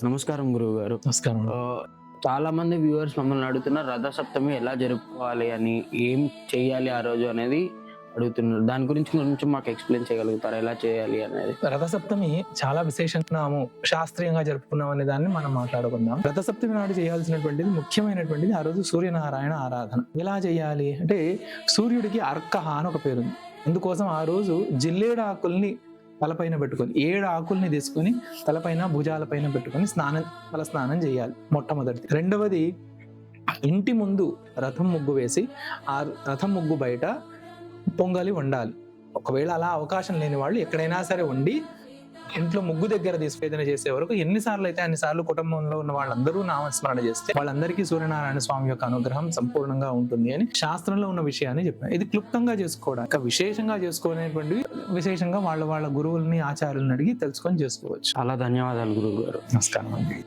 నమస్కారం గురువు గారు. నమస్కారం. చాలా మంది వ్యూవర్స్ మమ్మల్ని అడుగుతున్నారు రథసప్తమి ఎలా జరుపుకోవాలి అని, ఏం చెయ్యాలి ఆ రోజు అనేది అడుగుతున్నారు. దాని గురించి కొంచెం మాకు ఎక్స్‌ప్లెయిన్ చేయగలుగుతారా? ఎలా చేయాలి అనేది? రథసప్తమి చాలా విశేషంగాము, శాస్త్రీయంగా జరుపుకున్నాం అనే దాన్ని మనం మాట్లాడుకుందాం. రథసప్తమి నాడు చేయాల్సినటువంటిది ముఖ్యమైనటువంటిది ఆ రోజు సూర్యనారాయణ ఆరాధన. ఎలా చేయాలి అంటే, సూర్యుడికి అర్కహ అని ఒక పేరుంది. అందుకోసం ఆ రోజు జిల్లేడు ఆకుల్ని తలపైన పెట్టుకొని 7 ఆకుల్ని తీసుకొని తలపైన భుజాలపైన పెట్టుకొని తల స్నానం చేయాలి మొట్టమొదటిది. రెండవది, ఇంటి ముందు రథం ముగ్గు వేసి ఆ రథం ముగ్గు బయట పొంగలి వండాలి. ఒకవేళ అలా అవకాశం లేని వాళ్ళు ఎక్కడైనా సరే వండి ఇంట్లో ముగ్గు దగ్గర తీసుకేదైనా చేసే వరకు ఎన్నిసార్లు అయితే అన్నిసార్లు కుటుంబంలో ఉన్న వాళ్ళందరూ నామస్మరణ చేస్తే వాళ్ళందరికీ సూర్యనారాయణ స్వామి యొక్క అనుగ్రహం సంపూర్ణంగా ఉంటుంది అని శాస్త్రంలో ఉన్న విషయాన్ని చెప్పాను. ఇది క్లుప్తంగా చేసుకోవడం, ఇంకా విశేషంగా చేసుకోనేటువంటివి విశేషంగా వాళ్ళ గురువుల్ని ఆచార్యులను అడిగి తెలుసుకొని చేసుకోవచ్చు. చాలా ధన్యవాదాలు గురువు గారు. నమస్కారం అండి.